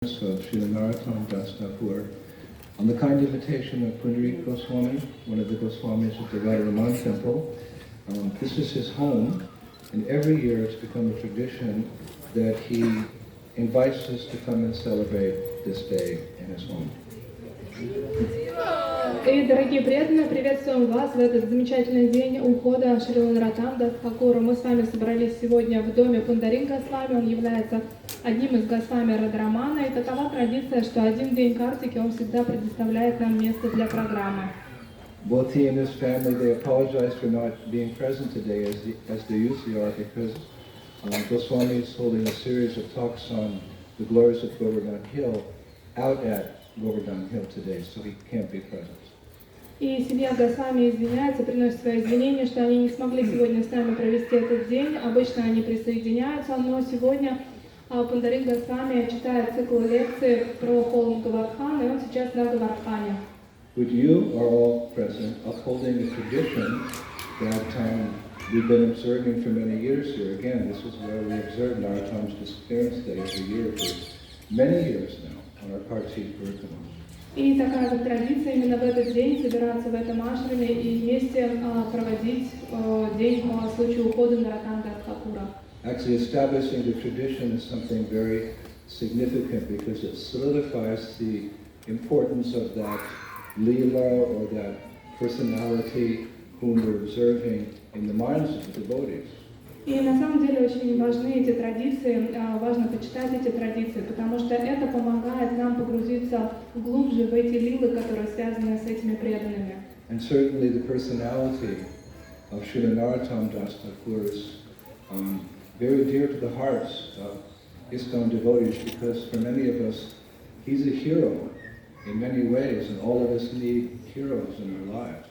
of Srila Narottam Das Thakur, on the kind invitation of Pundarik Goswami, one of the Goswamis of the Vaijayanti temple. This is his home, and every year it's become a tradition that he invites us to come and celebrate this day in his home. И, дорогие преданные, приветствуем вас в этот замечательный день ухода Шрила Наротtam Дас Тхакура. Мы с вами собрались сегодня в доме Пундарик Госвами. Он является одним из Госвами Радхарамана. И такова традиция, что один день Картики он всегда предоставляет нам место для программы. Both he and his family, they apologize for not being present today as they usually are, because Goswami is holding a series of talks on the glories of Govardhan Hill out at Govardhan Hill today, so he can't be present. И семья Госвами извиняется, приносит свои извинения, что они не смогли сегодня с нами провести этот день. Обычно они присоединяются, но сегодня Пундарик Госвами читает цикл лекций про холм Говардхан, и он сейчас на Говардхане. But you are all present, upholding the tradition that we've been observing for many years here. Again, this is where we observe Narottam's disappearance day every year for many years now on our Kartik curriculum. И такая вот традиция именно в этот день собираться в этом ашраме и вместе проводить день по случаю ухода Наротtam Дас Тхакура. Actually, establishing the tradition is something very significant because it solidifies the importance of that Leela or that personality whom we're observing in the minds of the devotees. И на самом деле очень важны эти традиции, важно почитать эти традиции, потому что это помогает нам погрузиться глубже в эти лилы, которые связаны с этими преданными. And certainly the personality of Srila Narottam Das Thakur is very dear to the hearts of ISKCON devotees, because for many of us, he's a hero in many ways, and all of us need heroes in our lives.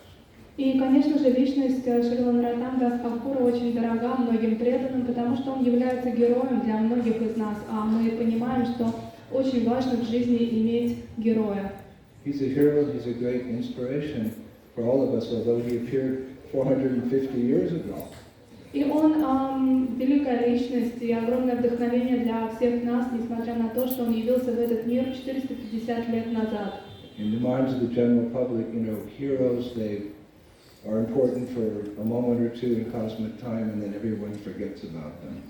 И, конечно же, личность Шрила Наротtam Дас Тхакура очень дорога многим преданным, потому что он является героем для многих из нас, а мы понимаем, что очень важно в жизни иметь героя. He's a hero, he's a great inspiration for all of us, although he appeared 450 years ago. И он великая личность и огромное вдохновение для всех нас, несмотря на то, что он явился в этот мир 450 лет назад. In the minds of the general public, heroes, they are important for a moment or two in cosmic time, and then everyone forgets about them.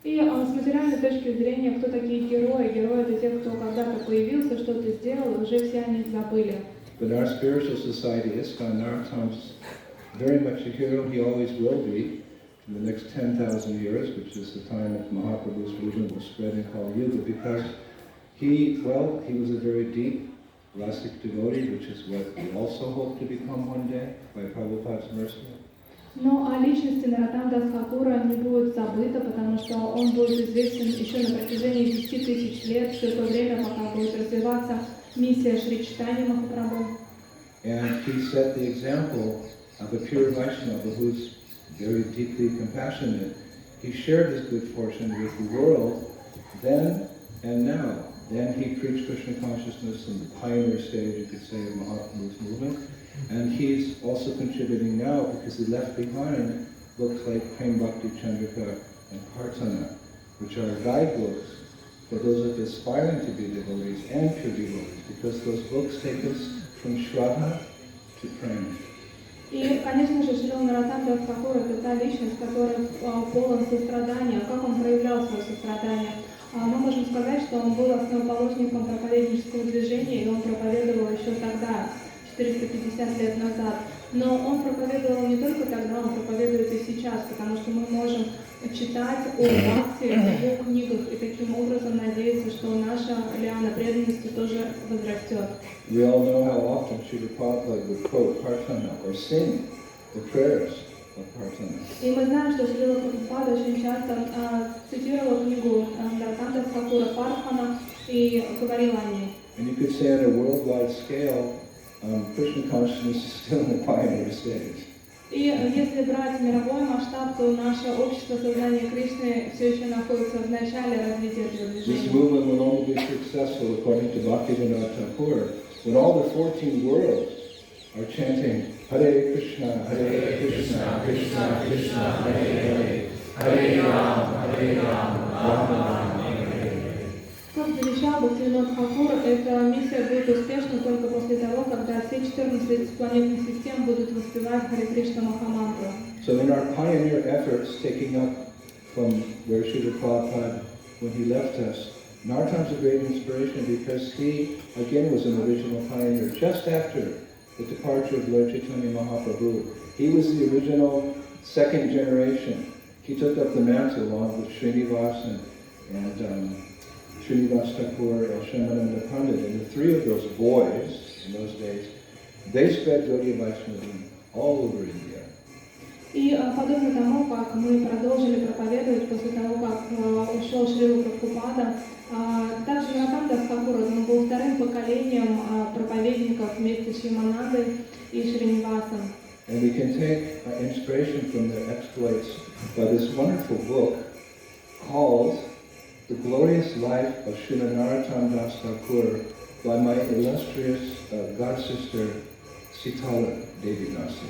И с материальной точки зрения, кто такие герои? Герои — это те, кто когда-то появился, что-то сделал, и уже все о них забыли. But our spiritual society, ISKCON, Narottam's very much a hero. He always will be in the next 10,000 years, which is the time of Mahaprabhu's movement will spread in Kali Yuga, because he was a very deep Rasic devotee, which is what we also hope to become one day by Prabhupada's mercy. Но о личности Наротtam Дас Тхакура не будет забыто, потому что он будет известен еще на протяжении 10 тысяч лет, все то время, пока будет развиваться миссия Шри Чайтаньи Махапрабху. And he set the example of a pure Vaishnava who's very deeply compassionate. He shared his good fortune with the world then and now. Then he preached Krishna consciousness in the pioneer stage, you could say, of Mahaprabhu's movement. And he's also contributing now because he left behind books like Prem Bhakti Chandrika and Parthana, which are guidebooks for those of us aspiring to be devotees and pure devotees, because those books take us from Shraddha to Prem. И, конечно же, Шрила Наротtam Дас Тхакур — это та личность, которая полон сострадания. Как он проявлял свое сострадание? Мы можем сказать, что он был основоположником проповеднического движения, и он проповедовал еще тогда, 450 лет назад. Но он проповедовал не только тогда, он проповедует и сейчас, потому что мы можем читать о Бхакти в его книгах и таким образом надеяться, что наша лиана преданности тоже возрастет. We all know how often Srila Prabhupada would quote Parthana or sing the prayers of Parthana. И мы знаем, что Шрила Прабхупада очень часто цитировал книгу Наротtam Дас Тхакура Пархана и говорил о ней. And you could say on a worldwide scale, Krishna consciousness is still in the pioneer stage. И если брать мировой масштаб, то наше общество сознания Кришны все еще находится в начале развития этого This движения. movement will only be successful, according to Bhaktivinoda Thakur, when all the 14 worlds are chanting Hare Krishna, Krishna Krishna, Hare Hare, Hare Ram, Ram Ram, Hare Hare. Как завещал сказал, Бхактивинод Тхакур, эта миссия будет успешна только после того, когда все 14 планетных систем будут воспевать Харе Кришна Махамантру. So in our pioneer efforts, taking up from where Srila Prabhupada, when he left us, Narottam's a great inspiration because he, again, was an original pioneer. Just after the departure of Lord Chaitanya Mahaprabhu, he was the original second generation. He took up the mantle along with Srinivas and Srinivas Thakur and Shyamananda Pandit, and the three of those boys in those days, they spread Gaudiya Vaishnavism all over India. И подобно тому, как мы продолжили проповедовать после того, как ушел Шрила Прабхупада, также Наротtam Дас Тхакур, он был вторым поколением проповедников вместе с Шьяманандой и Шринивасом. And we can take inspiration from their exploits by this wonderful book called The Glorious Life of Srila Narottam Das Thakur by my illustrious god-sister Sitala Devi Dasi.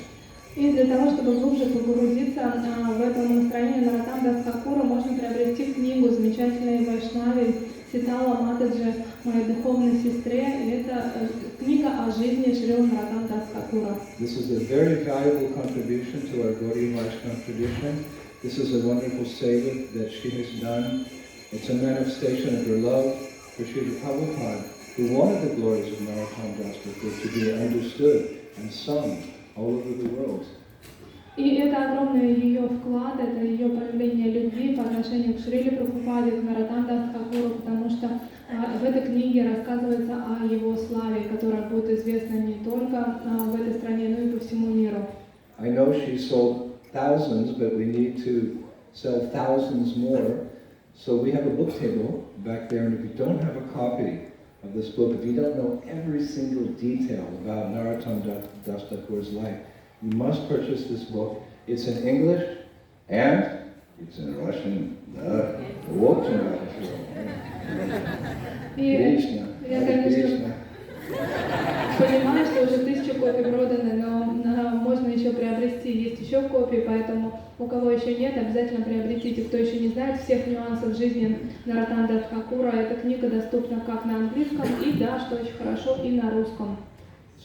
И для того, чтобы глубже погрузиться в это настроение Наротtam Дас Тхакура, можно приобрести книгу замечательной Вайшнави Ситала Матаджи, моей духовной сестре. И это книга о жизни Шрила Наротtam Дас Тхакура. This is a very valuable contribution to our Gaudiya Vaishnava tradition. This is a wonderful seva that she has done. It's a manifestation of her love for Srila Prabhupada, who wanted the glories of Narottam Das Thakur to be understood and sung all over the world. И это огромный ее вклад, это ее проявление любви по отношению к Шриле Прабхупаде, к Наротtam Дас Тхакуру, потому что в этой книге рассказывается о его славе, которая будет известна не только в этой стране, но и по всему миру. I know she sold thousands, but we need to sell thousands more. So we have a book table back there, and if you don't have a copy of this book, if you don't know every single detail about Narottam Das Thakur's life, you must purchase this book. It's in English and it's in Russian. И я, конечно, понимаю, что уже 1000 копий проданы, но можно еще приобрести, есть еще копии, поэтому у кого еще нет, обязательно приобретите. Кто еще не знает всех нюансов жизни Наротtam Дас Тхакура, эта книга доступна как на английском и, да, что очень хорошо, и на русском.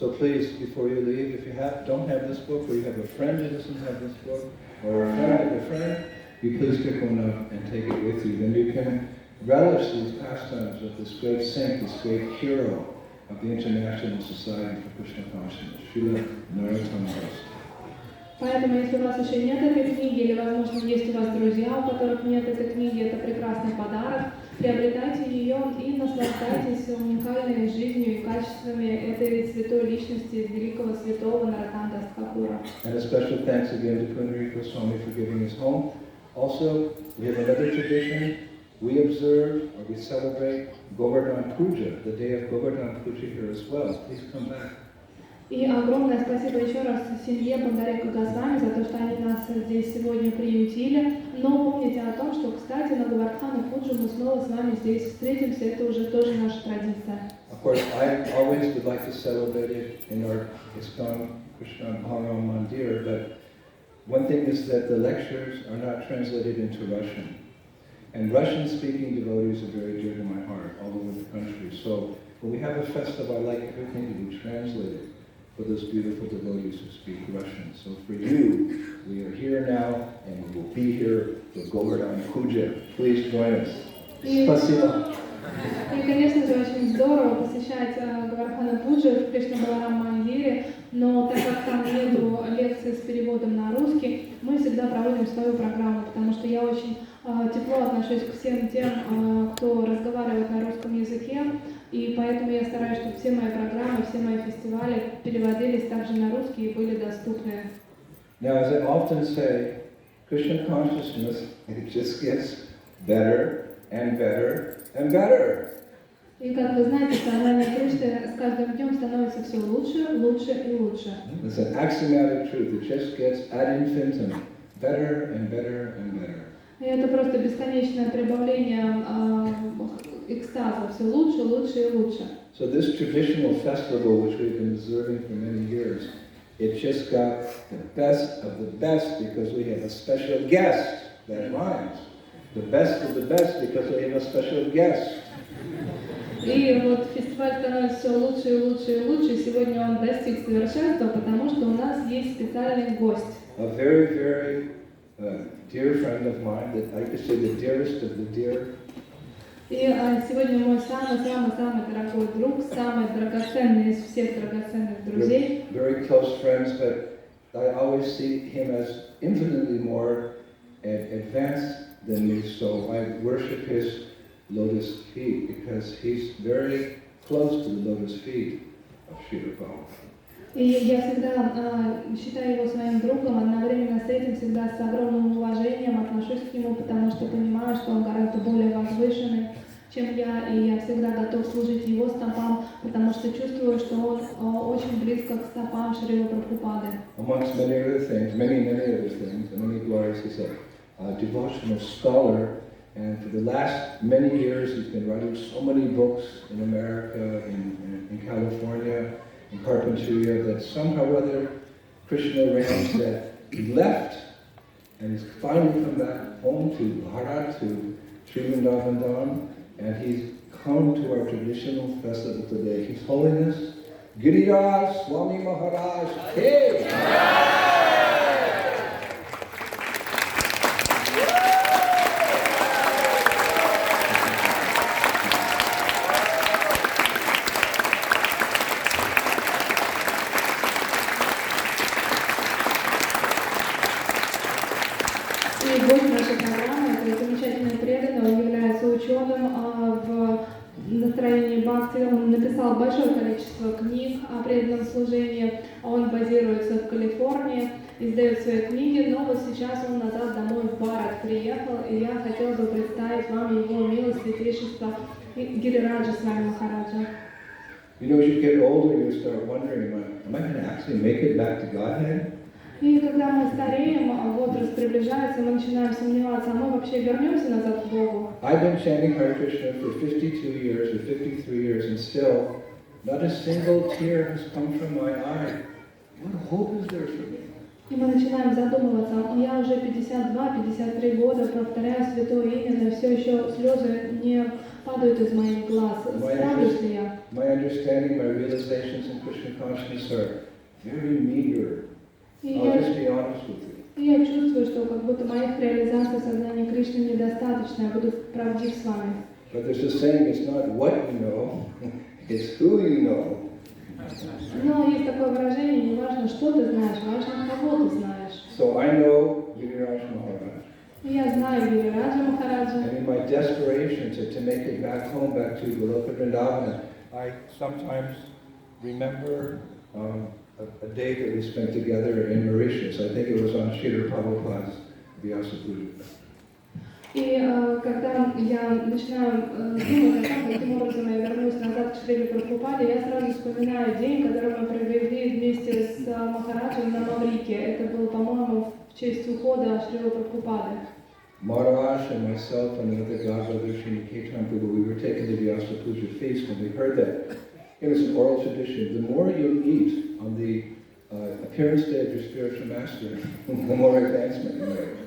So please, before you leave, if you don't have this book, or you have a friend who doesn't have this book, or a friend of a friend, you please pick one up and take it with you. Then you can relish these pastimes of this great saint, this great hero of the International Society for Krishna Consciousness, Srila Narottam Das. Поэтому, если у вас еще нет этой книги, или, возможно, есть у вас друзья, у которых нет этой книги, это прекрасный подарок. Приобретайте ее и наслаждайтесь уникальной жизнью и качествами этой святой личности, великого святого Наротtam Дас Тхакура. And a special thanks again to Punari Goswami for giving us home. Also, we have another tradition. We observe or we celebrate Govardhan Puja, the day of Govardhan Puja here as well. Please come back. И огромное спасибо еще раз семье Бандарека Госвами за то, что они нас здесь сегодня приютили. Но помните о том, что, кстати, на Govardhana Puja мы снова с вами здесь встретимся. Это уже тоже наша традиция. Of course, I always would like to celebrate it in our ISKCON Krishna Bhagavan Mandir, but one thing is that the lectures are not translated into Russian. And Russian-speaking devotees are very dear to my heart all over the country. So when we have a festival, I like everything to be translated for those beautiful devotees who speak Russian. So for you, we are here now, and we will be here for Govardhan Puja. Please join us. Спасибо. И, конечно же, очень здорово посещать Govardhana Puja в Кришна Баларам Мандире, но так как там нету лекций с переводом на русский, мы всегда проводим свою программу, потому что я очень тепло отношусь к всем тем, кто разговаривает на русском языке, и поэтому я стараюсь, чтобы все мои программы, все мои фестивали переводились также на русский и были доступны. Now, as I often say, Krishna consciousness, it just gets better and better and better. И как вы знаете, сознание Кришны с каждым днем становится все лучше, лучше и лучше. It's an axiomatic truth. It just gets ad infinitum, better and better and better. И это просто бесконечное прибавление экстаза, все лучше, лучше и лучше. So this traditional festival, which we've been observing for many years, it just got the best of the best because we have a special guest. That rhymes. The best of the best because we have a special guest. И вот фестиваль становится все лучше и лучше и лучше. Сегодня он достиг совершенства, потому что у нас есть специальный гость. A very, very dear friend of mine, that I could say the dearest of the dear. И сегодня мой самый-самый-самый дорогой друг, самый драгоценный из всех драгоценных друзей. Very close friends, but I always see him as infinitely more advanced than me, so I worship his lotus feet because he's very close to the lotus feet of Srila Prabhupada. И я всегда считаю его своим другом, одновременно с этим всегда с огромным уважением отношусь к нему, потому что понимаю, что он гораздо более возвышенный, чем я, и я всегда готов служить его стопам, потому что чувствую, что он очень близко к стопам Шрилы Прабхупады. Amongst many other things, many other things, and many glories, he's a devotional scholar, and for the last many years he's been writing so many books in America, in California, in Carpinteria, that somehow or other Krishna arranged that he left and he's finally come back home to Bharat, to Srivandavan, and he's come to our traditional festival today. His Holiness Giriraj Swami Maharaj K. И гость нашей программы, это замечательный преданный, он является ученым в настроении бхакти, он написал большое количество книг о преданном служении, он базируется в Калифорнии, издает свои книги, но вот сейчас он назад домой в Бхарат приехал, и я хотела бы представить вам его милость святейшество Гирираджа с вами Махараджа. You know, as you get older, you start wondering, am I going to actually make it back to Godhead? И когда мы стареем, возраст приближается, мы начинаем сомневаться, а мы вообще вернемся назад к Богу. I've been chanting Hare Krishna for 52 years or 53 years, and still not a single tear has come from my eye. What hope is there for me? И мы начинаем задумываться, я уже 52-53 года повторяю святое имя, но все еще слезы не падают из моих глаз. Справлюсь ли я? My understanding, my realizations in Krishna consciousness are very meager. I'll just be honest with you. И я чувствую, что как будто моих реализаций сознания Кришны недостаточно, я буду правдив с вами. But there's a saying, it's not what you know, it's who you know. Но есть такое выражение, не важно, что ты знаешь, важно, кого ты знаешь. So I know Giriraj Maharaj. Я знаю Гирираджа Махараджа. And in my desperation to make it back home, back to Goloka Vrindavana, I sometimes remember a day that we spent together in Mauritius. I think it was on Srila Prabhupada's Vyasa Puja. И когда я начинаю думать о том, каким образом я вернусь назад к Шриле Прабхупаде, я сразу вспоминаю день, который мы провели вместе с Махараджем на Маврике. Это было, по-моему, в честь ухода Шрилы Прабхупады. Maharaj and myself and another godbrother, Sri Ketan Prabhu, we were taking the Vyasa Puja feast, and we heard that it was an oral tradition. The more you eat on the appearance day of your spiritual master, the more advancement you make.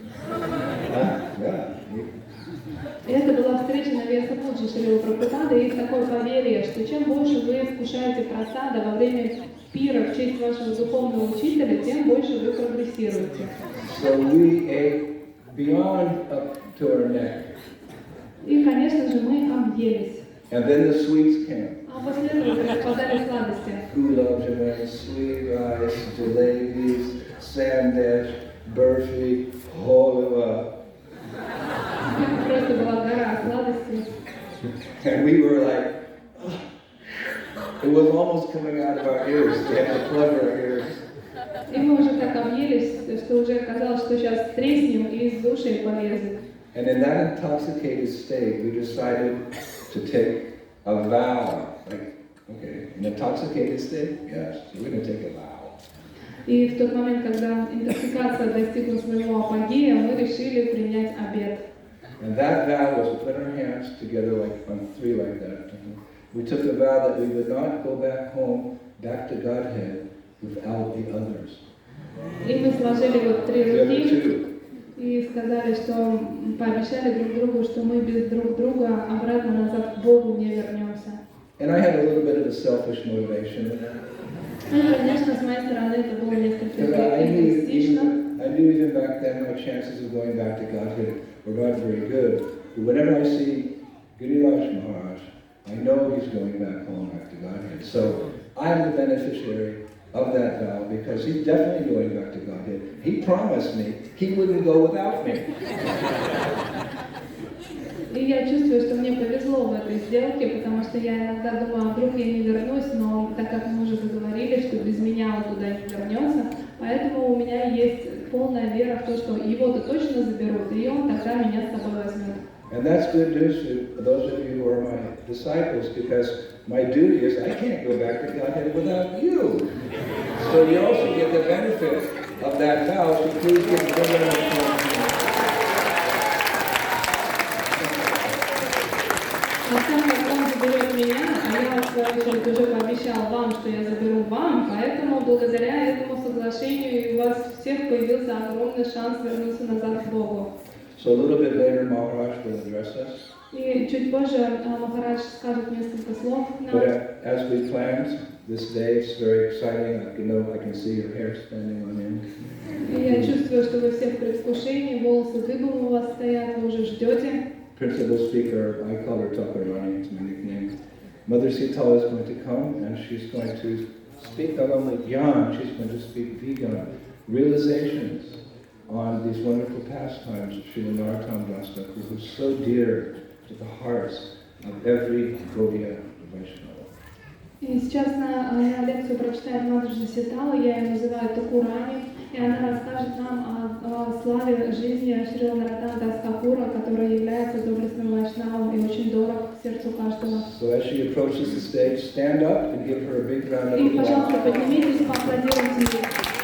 И это была встреча на Вьяса Пуджи Шрилы Прабхупады, и есть такое поверье, что чем больше вы вкушаете прасада во время пира в честь вашего духовного учителя, тем больше вы прогрессируете. So we ate beyond up to our neck. И, конечно же, мы объелись. And then the sweets came. А после этого подали сладости. Gulab jamun, sweet rice, jalebis, sandesh, burfi, holwa. Просто была гора сладостей. And we were like, it was almost coming out of our ears. We had to plug our ears. И мы уже так объелись, что уже казалось, что сейчас треснем и из ушей полезет. And in that intoxicated state, we decided to take a vow. Like, okay, an intoxicated state? Yes, so we're going to take a vow. И в тот момент, когда интоксикация достигла своего апогея, мы решили принять обет. And that vow was to put our hands together like on three like that. We took a vow that we would not go back home, back to Godhead, without the others. И мы сложили вот три The other руки two. и сказали, что пообещали друг другу, что мы без друг друга обратно назад к Богу не вернемся. And I had a little bit of a selfish motivation in that. Конечно, с моей стороны это было несколько Because эгоистично. I knew even back then my chances of going back to Godhead were not very good. But whenever I see Giriraj Maharaj, I know he's going back home, back to Godhead. So I'm the beneficiary of that vow because he's definitely going back to Godhead. He promised me he wouldn't go without me. И я чувствую, что мне повезло в этой сделке, потому что я иногда думаю, вдруг я не вернусь, но так как мы уже договорились, что без меня он туда не вернется, поэтому у меня есть полная вера в то, что его-то точно заберут, и он тогда меня с собой возьмет. And that's good news for those of you who are my disciples, because my duty is I can't go back to Godhead without you. So you also get the benefit of that vow, so please give them А сам как он заберет меня, а я, в свою очередь, уже пообещал вам, что я заберу вам, поэтому благодаря этому соглашению у вас всех появился огромный шанс вернуться назад к Богу. So a little bit later, Maharaj will address us. И чуть позже Махарадж скажет несколько слов нам. But as we planned, this day is very exciting. I can see your hair standing on end. И я чувствую, что вы все в предвкушении, волосы дыбом у вас стоят, вы уже ждете. Principal speaker, I call her Takarani, it's my nickname. Mother Sitala is going to come and she's going to speak not only Gyan, she's going to speak Vigan, realizations on these wonderful pastimes of Srila Narottam Das Thakur, who's so dear to the hearts of every Gaudiya Vaishnava. И сейчас на лекцию прочитает Мадхаджи Ситала, я ее называю Такурани, и она расскажет нам о славе жизни Шрила Нароттама Дас Thakura, который является доблестным вайшнавом и очень дорог сердцу каждого. So as she approaches the stage, stand up and give her a big round of И, пожалуйста, applause. поднимитесь и поаплодируйте ей.